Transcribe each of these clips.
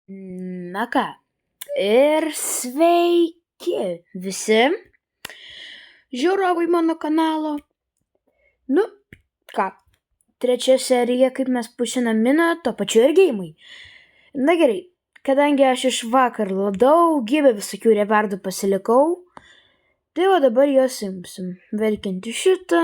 Na ką, ir sveiki visi žiūrovai mano kanalo. Nu, ką, trečia serija, kaip mes pušinam miną, to pačiu ir geimai. Na gerai, kadangi aš iš vakar daugybę visokių revardų pasilikau, tai va dabar juos imsim. Verkinti šitą,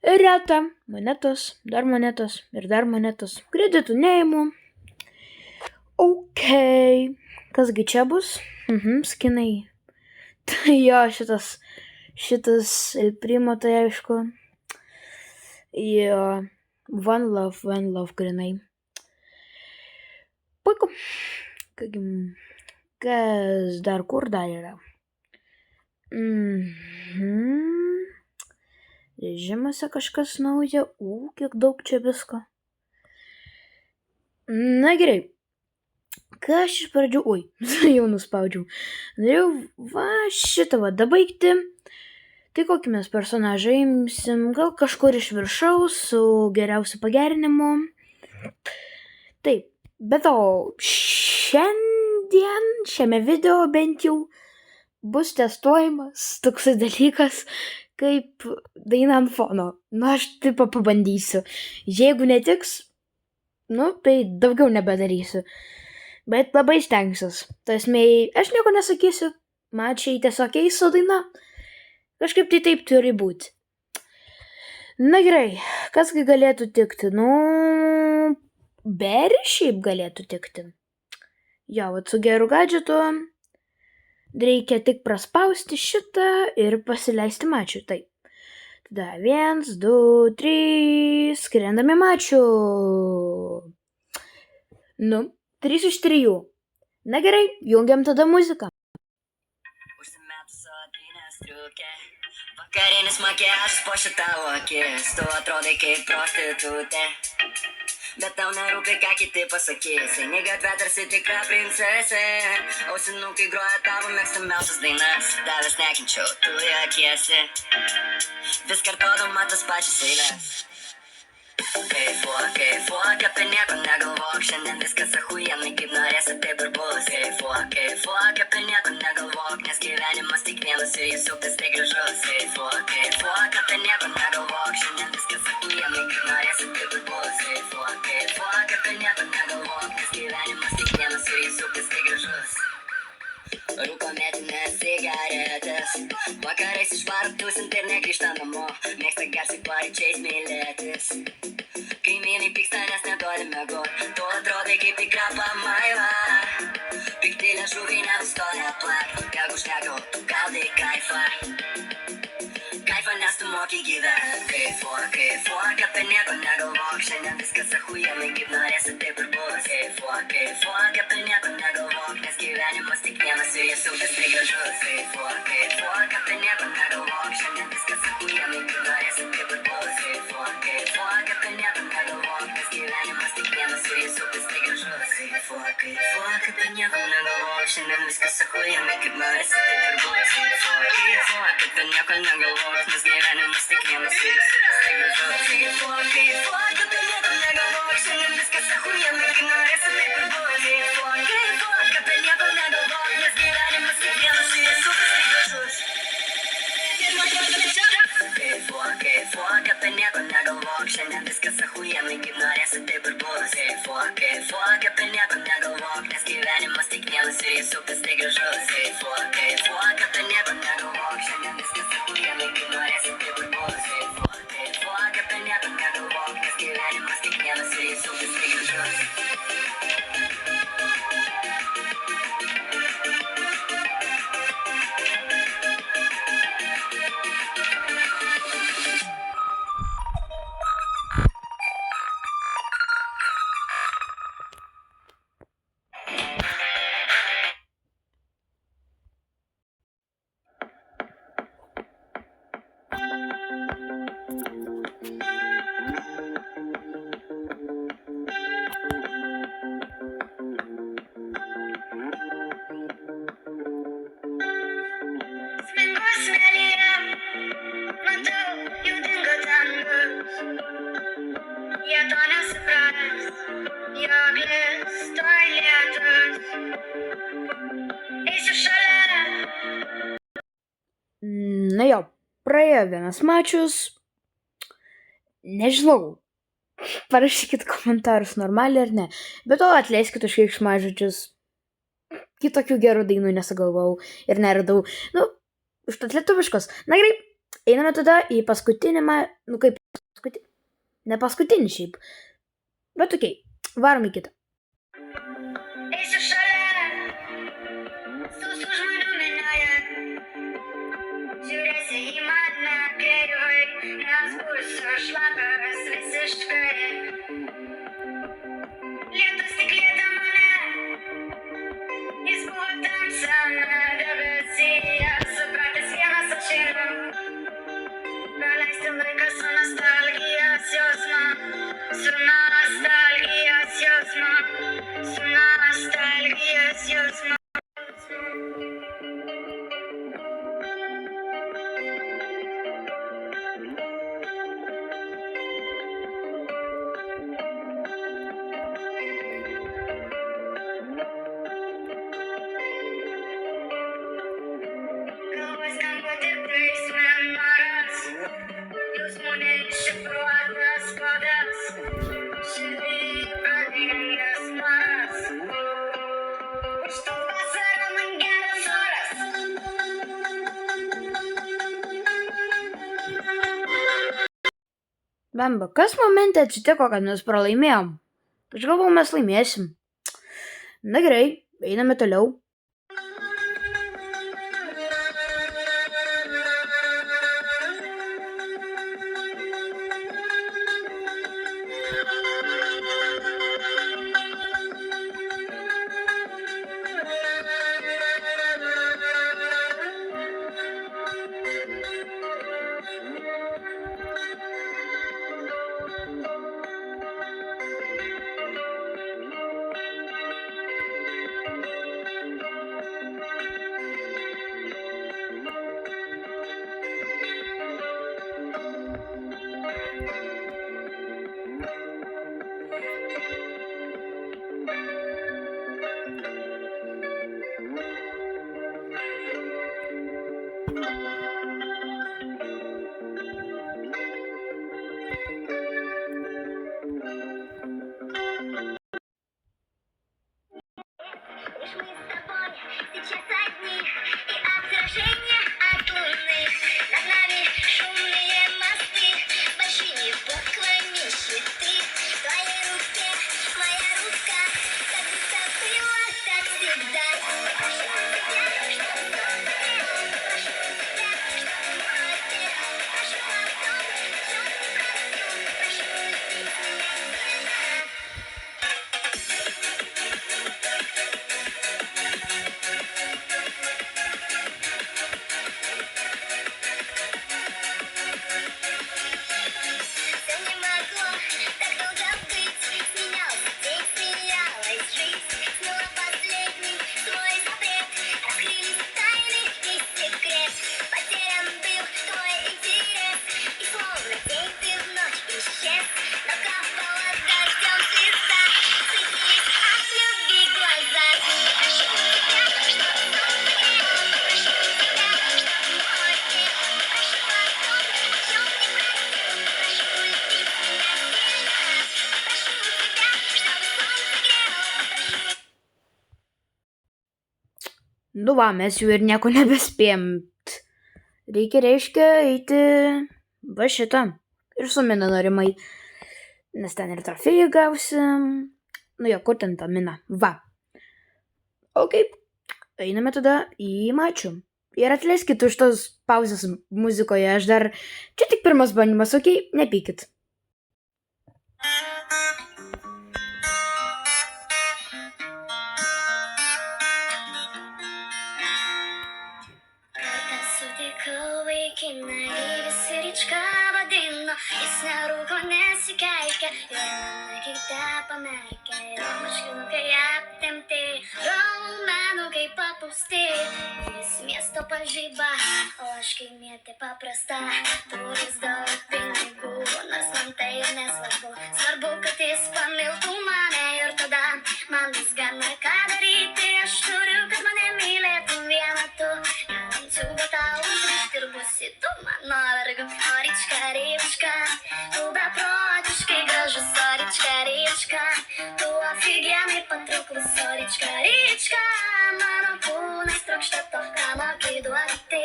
retą, monetos, dar monetos ir dar monetos. Kreditų neimu. Ok, kasgi čia bus? Skinai. Tai jo, šitas El Primo, tai aišku. Jo, One Love grinai. Puiku. Kas dar, kur dar yra? Režimuose kažkas nauja. Kiek daug čia visko. Na gerai. Ką aš iš pradžių, jau nuspaudžiau. Norėjau šitą dabaigti. Tai kokį mes personažą imsim, gal kažkur iš viršaus su geriausiu pagerinimu. Taip, bet šiandien, šiame video bent jau, bus testuojamas toksai dalykas, kaip daina ant fono. Aš taip pabandysiu. Jeigu netiks, tai daugiau nebedarysiu. Bet labai stengsiuos. Tai esmėj, aš nieko nesakysiu. Man čia tiesiog keista daina. Kažkaip tai taip turi būti. Na gerai, kasgi galėtų tikti? Berry šiaip galėtų tikti. Jo, su geru gadžetu reikia tik praspausti šitą ir pasileisti mačių. Taip. Tada 1, 2, 3, skrendame mačių. 3 iš 3. Na gerai, jungiam tada muziką. Vakarinis makiažas po šitą akis, tu atrodai kaip prostitutė. Bet tau nerūpi, ką kiti pasakys, eini gatvę tarsi tikra princesė. Ausinukai groja tavo mėgstamiausias dainas, tavęs nekenčiau, tu juokiesi, vis kartodama tas pačias eiles. Kaifuok, apie nieko negalvok, šiandien viskas achujienai, kaip norėsi, taip ir bus. Kaifuok, apie nieko negalvok, nes gyvenimas tik vienas ir jis suktas tai gražus. Kaifuok, apie nieko negalvok, šiandien viskas achujienai, kaip norėsi, taip ir bus. Kaifuok, apie nieko negalvok, nes gyvenimas tik vienas ir jis suktas tai gražus. Rūko metinės cigaretės, vakarais išvaro tūsint ir negrįžta namo, mėgsta garsiai paryčiais mylėtis. Kaimynai pyksta, nes neduodi miegot, tu atrodai kaip tikra pamaila. Pikti liežuviai nenustoja plak, jeigu šneka, tu gaudai kaifą. Kaifą, nes tu moki gyvent. Kaifuok, apie nieko negalvok, šiandien viskas achujienai, kaip norėsi, taip ir bus. Kaifuok, apie nieko negalvok, nes gyvenimas tik vienas ir jis suktas tai gražus. Kaifuok, apie nieko negalvok, šiandien viskas achujienai, kaip norėsi, taip ir bus. Kaifuok, apie nieko negalvok, nes gyvenimas tik vienas ir jis suktas tai gražus. Kaifuok, apie nieko negalvok, šiandien viskas achujienai, kaip norėsi, taip ir bus. Kaifuok, apie nieko negalvok, nes gyvenimas tik vienas ir jis suktas tai gražus. Kaifuok, apie nieko negalvok, šiandien viskas achujienai, kaip norėsi, taip ir bus. Kaifuok, apie nieko negalvok, nes gyvenimas tik vienas ir jis suktas tai gražus. Kaifuok, apie nieko negalvok, šiandien viskas achujienai, kaip norėsi, taip ir bus. Kaifuok, apie nieko negalvok, nes gyvenimas tik vienas ir jis suktas tai gražus. Kaifuok, apie nieko negalvok, šiandien viskas achujienai, kaip norėsi, taip ir bus. Kaifuok, apie nieko negalvok, nes gyvenimas tik vienas ir jis suktas tai gražus. praėjo vienas mačius. Nežinau. Parašykit komentarus, normaliai ar ne. Bet to atleiskit už keiksmažodžius. Kitokių gerų dainų nesugalvojau ir neradau. Užtat lietuviškos. Na gerai, einame tada į paskutinį, kaip paskutinį. Ne paskutinį šiaip. Bet okei, varom į kitą. Eisiu šalia, sausų žmonių minioje. Žiūrėsi į mane kreivai, nes būsiu šlapias visiškai. Lietus tik lieta mane, jis buvo tamsiame debesyje. Supratęs vienas aš einu, praleisti laiką su nostalgijos jausmu. Su nostalgijos jausmu, su nostalgijos jausmu. Galvos skamba tik teisme noras, jausmų neiššifruotas kodas. Širdį pradingęs noras, užtat vasarą man geras oras. Bemba, kas momente atsitiko, kad mes pralaimėjom? Aš galvoju, mes laimėsim. Na gerai, einame toliau. Лишь мы с тобой сейчас одни, и отражение от луны. Над нами шумные мосты, большие буквы нищеты. В твоей руке моя рука, как будто было так всегда. Прошу тебя, чтобы смотрел, прошу тебя, чтобы молодел, прошу о том, что не просил, прошу любить меня сильно. Все не могло так долго быть, сменялся день, сменялась жизнь, смыла последний свой запрет, раскрылись тайны и секрет, потерян был твой интерес, и словно день ты в ночь исчез, но капала дождем звезда, светились от любви глаза. Прошу тебя, чтобы смотрел, прошу тебя, чтобы молодел, прошу о том, о чем не просил, прошу любить меня сильно, прошу тебя, чтобы солнце грело, прошу. Nu va, mes jau ir nieko nebespėjom. Reikia eiti va šitą. Ir su mina norimai. Nes ten ir trofėjų gausim. Nu jo, kur ten ta mina? Va. Ok. Einame tada į mačių. Ir atleiskit už tos pauzės muzikoje. Aš dar... Čia tik pirmas bandymas, ok? Nepykit. Kartą sutikau vaikiną ir jis ryčką vadino, jis nerūko nesikeikia ir mane kitą pamerkia, jo marškinukai aptempti, raumenukai papūsti, jis miesto pažyba, o aš kaimietė paprasta, turis daug pinigų, nors man tai nesvarbu, svarbu, kad jis pamiltų mane ir tada man vis gana ką daryti, aš turiu, kad mane mylėtum vieną tu. Siūba tau užrišti ir būsi tu mano patrauklus, o ryčka, ryčka, mano kūnas trokšta to, ką moki duoti,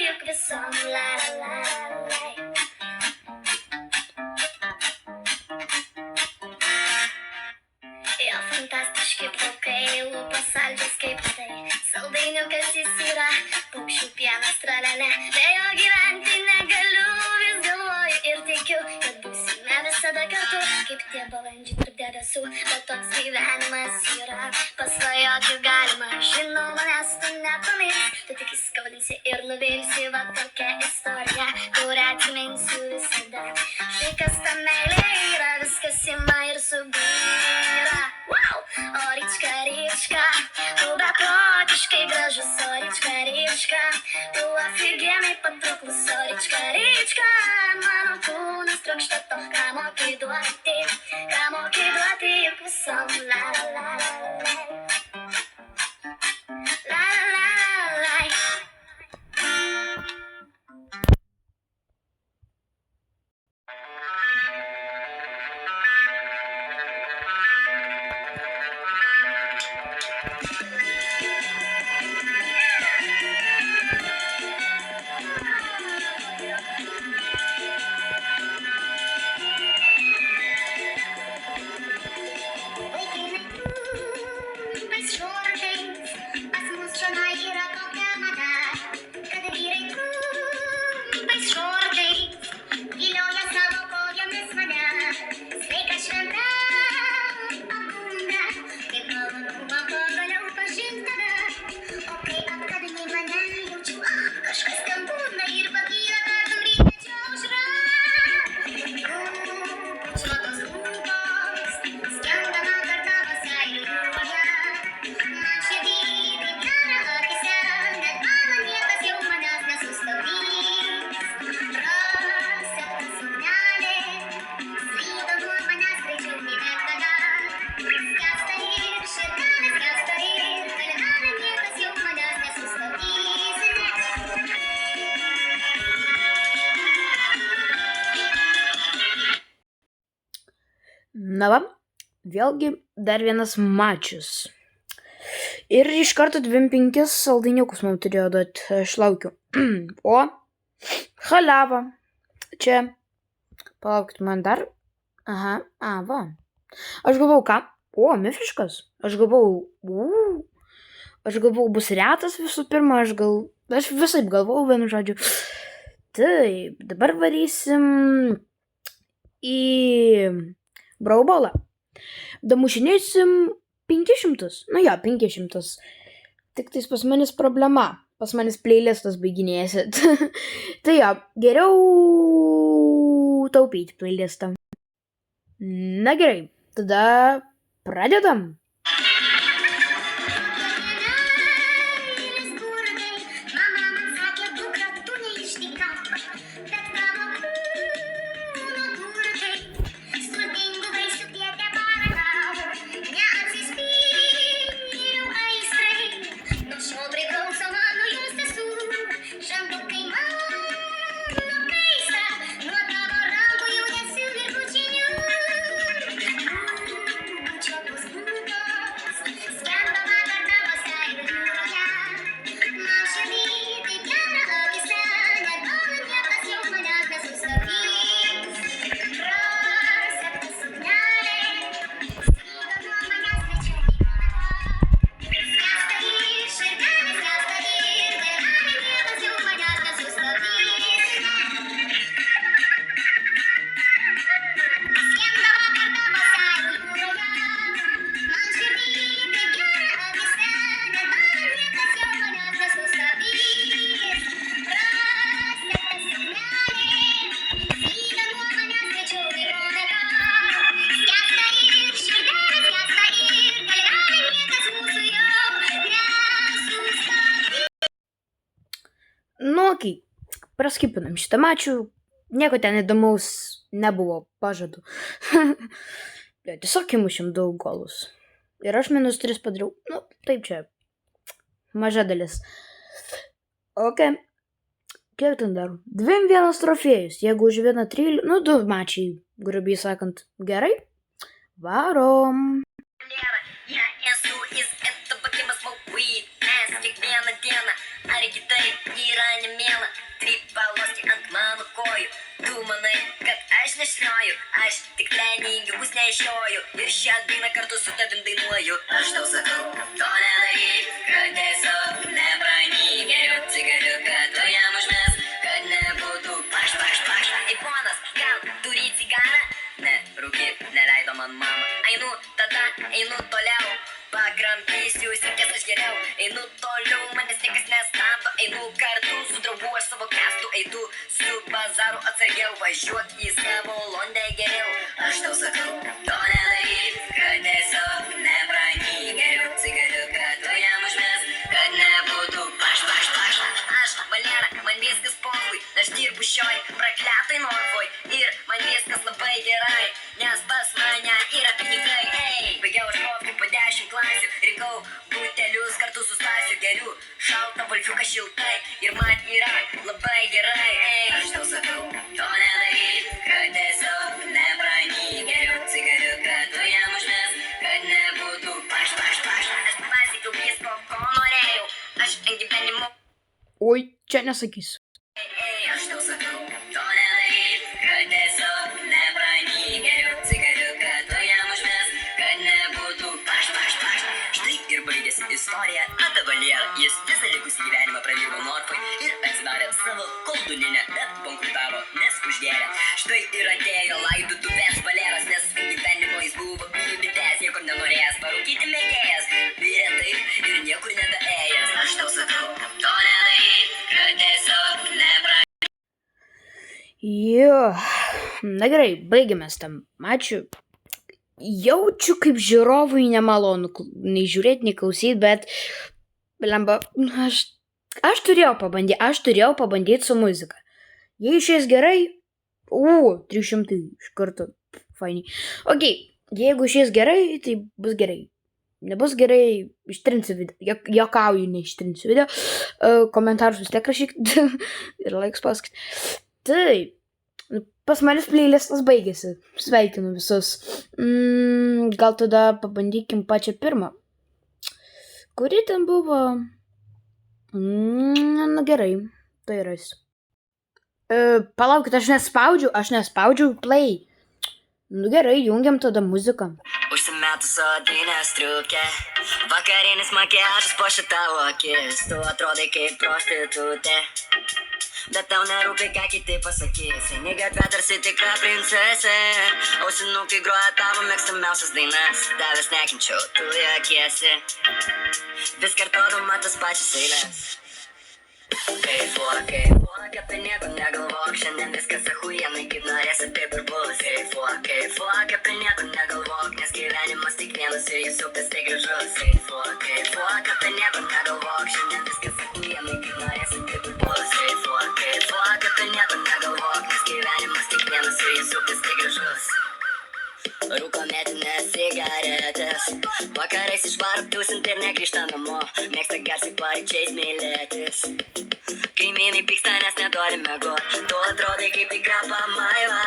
juk visom la la la la. Jo fantastiški plaukai, lūpos saldžios kaip tai, saldainiukas jis yra, paukščių pienas tralele, be jo gyventi negaliu, vis galvoju ir tikiu, kad būsime visada kartu, kaip tie balandžiai tarp debesų, bet toks gyvenimas yra, pasvajoti galima, žinau manęs tu nepamirsi, tu tik įskaudinsi ir nuvilsi, va tokia istorija, kurią atsiminsiu visada, štai kas ta meilė yra, viskas ima ir subyra. Wow! O ryčka, ryčka, tu beprotiškai gražus, o ryčka, ryčka, tu afigienai patrauklus, o ryčka, ryčka, mano kūnas trokšta to, ką moki duoti, juk visom la la la la. La la la la. Na va, vėlgi dar vienas mačius. Ir iš karto 25 saldainiukus man turėjo duoti, aš laukiu. O, haliava. Čia, palaukit man dar. Aha, va. Aš galvau, ką? O, mifiškas. Aš galvau, bus retas visų pirma, aš visaip galvau, vienu žodžiu. Taip, dabar varysim į braubolą. Damušinėsim 500. Nu jo, 500. Tik tais pas manis problema. Pas manis playlistas baiginėsit. Tai jo, geriau taupyti playlistą. Na gerai, tada pradedam. Nu, okei, praskipinam šitą mačių, nieko ten įdomaus nebuvo, pažadu. Tiesiog įmušėm 2 golus. Ir aš -3 padariau. Nu, taip čia, maža dalis. Ok, kiek ten dar? 2-1 trofėjus, jeigu už vieną 13, 2 mačiai, grubiai sakant. Gerai, varom. Esu из этого Kima smoke weed ass kiekvieną dieną. Ar kitaip yra nemiela. Trip paloski ant mano kojų. Tu manai, kad aš nešnioju. Aš tik treningiukus nešioju. Ir šią dainą kartu su tavim dainuoju. Aš tau sakau, to nedaryk, kad tiesiog nepranyk. Geriau cigariuką tu jam užmes, kad nebūtų paš. Ei ponas, gal turi cigarą? Ne, rūkyt neleido man mama. Einu tada, einu toliau. Pakramtysiu įsikės aš geriau. Einu toliau, manęs niekas nestabdo. Einu kartu su draugu aš savo kestu. Eidu su bazaru atsargiau. Važiuok į savo londę geriau. Aš tau sakau, to nedaryk, kad tiesiog nepranyk. Geriau cigariuką tu jam užmes, kad nebūtų paš. Aš balera, man viskas pohui. Aš dirbu šioj prakletai Norfoj. Ir man viskas labai gerai, nes pas mane yra pinigai. Baigiau aš profkį po 10 klasių. Rinkau butelius kartu su Stasiu. Geriu šaltą volfiuką šiltai. Ir man yra labai gerai. Aš tau sakau, to nedaryk, kad tiesiog nepranyk. Geriau cigariuką tu jam užmes, kad nebūtų paš. Aš pasiekiau visko, ko norėjau. Aš ant gyvenimo. Oi, čia nesakysiu. Aš tau sakau, to nedaryk, kad tiesiog nepranyk. Geriau cigariuką tu jam užmes, kad nebūtų paš. Štai ir baigėsi istorija apie Valierą. Jis visą likusį gyvenimą pradirbo Norfoj ir atsidarė savo kolduninę, bet bankrutavo, nes užgėrė. Štai ir atėjo laidotuvės Valieras, nes gyvenimo jis buvo bitės, niekur nenorėjęs parūkyti mėgėjas. Virė taip ir niekur nedaėjęs. Aš tau sakau, to nedaryk, kad tiesiog nepranyk. Jo, na gerai, baigėmės tam. Ačiū. Jaučiu, kaip žiūrovui nemalonu nei žiūrėti, nei klausyti, bet lemba, aš turėjau pabandyti su muzika. Jei išės gerai, 300 iš karto, fainiai. Ok, jeigu išės gerai, tai bus gerai. Nebus gerai, ištrinsiu video. Jokauju, neištrinsiu video. Komentarus vis tiek rašykit ir laiks paskait. Taip. Pas manęs playlistas baigėsi. Sveikinu visus. Gal tada pabandykim pačią pirmą. Kuri ten buvo? Na gerai, tai rasiu. Palaukit, aš nespaudžiau play. Nu gerai, jungiam tada muziką. Užsimetus odinę striukę, vakarinis makiažas puošia tavo akis. Tu atrodai kaip prostitutė, bet tau nerūpi, ką kiti pasakys. Eini gatvę tarsi tikra princesė, ausinukai groja tavo mėgstamiausias dainas. Tavęs nekenčiau, tu juokiesi, vis kartodama tas pačias eiles. Kaifuok, apie nieko negalvok, šiandien viskas achujienai, kaip norėsi taip ir bus. Kaifuok, apie nieko negalvok, nes gyvenimas tik vienas ir jis upės tai gražus. Kaifuok, apie nieko negalvok, šiandien viskas achujienai, kaip norėsi taip ir bus. Kaifuok, apie nieko negalvok, nes gyvenimas tik vienas ir jis upės tai gražus. Rūko metinės cigaretės, vakarais išvaro tūsinti ir negrįžta namo. Mėgsta garsiai paryčiais mylėtis, kaimynai pyksta, nes nedori miegot. Tu atrodai kaip tikra pamaila,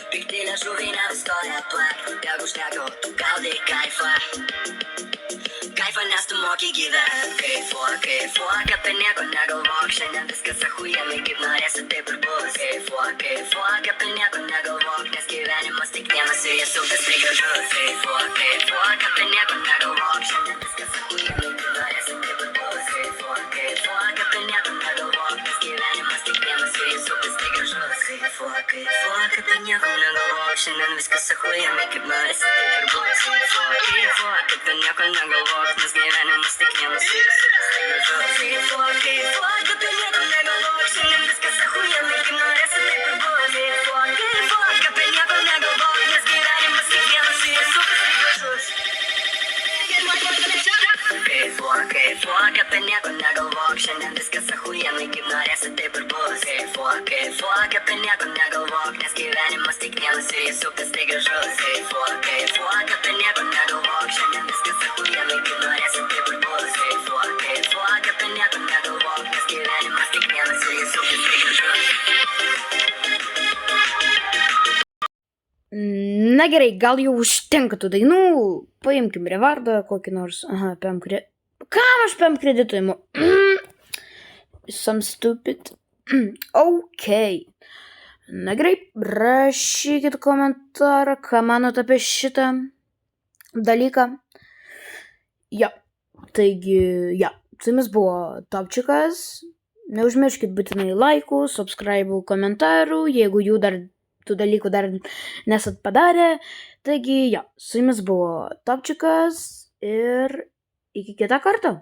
pikti liežuviai nenustoja plak. Jeigu šnekau, tu gaudai kaifą, nes tu moki gyvent. Kaifuok, apie nieko negalvok, šiandien viskas achujienai, kaip norėsi taip ir bus. Kaifuok, apie nieko negalvok, nes gyvenimas tik vienas ir jis upės tai gražus. Kaifuok, apie nieko negalvok, šiandien viskas achujienai, kaip norėsi taip ir bus. Kaifuok, apie nieko negalvok, nes gyvenimas tik vienas ir jis upės tai gražus. Kaifuok, apie nieko negalvok, šiandien viskas achujienai, kaip norėsi taip ir bus. Kaifuok, apie nieko negalvok, nes gyvenimas tik vienas ir jis upės tai gražus. Kaifuok, apie nieko negalvok, šiandien viskas achujienai, kaip norėsi taip ir bus. Kaifuok, apie nieko negalvok, nes gyvenimas tik vienas ir jis upės tai gražus. Kaifuok, apie nieko negalvok, šiandien viskas achujienai, kaip norėsi taip ir bus. Kaifuok, apie nieko negalvok, nes gyvenimas tik vienas ir jis upės tai gražus. Kaifuok, apie nieko negalvok, šiandien viskas achujienai, kaip norėsi taip ir bus. Kaifuok, apie nieko negalvok, nes gyvenimas tik vienas ir jis upės tai gražus. Na gerai, gal jau užtenka tų dainų. Paimkim revardą kokį nors. Aha, PM kreditą. Kam aš PM kreditą imu? Some stupid. Ok. Na gerai, rašykit komentarą, ką manot apie šitą dalyką. Ja, taigi, su jumis buvo Topčikas. Neužmirškit būtinai laikų, subscribe'ų, komentarų, jeigu tų dalykų dar nesat padarę. Taigi, su jumis buvo Topčikas ir iki kitą kartą.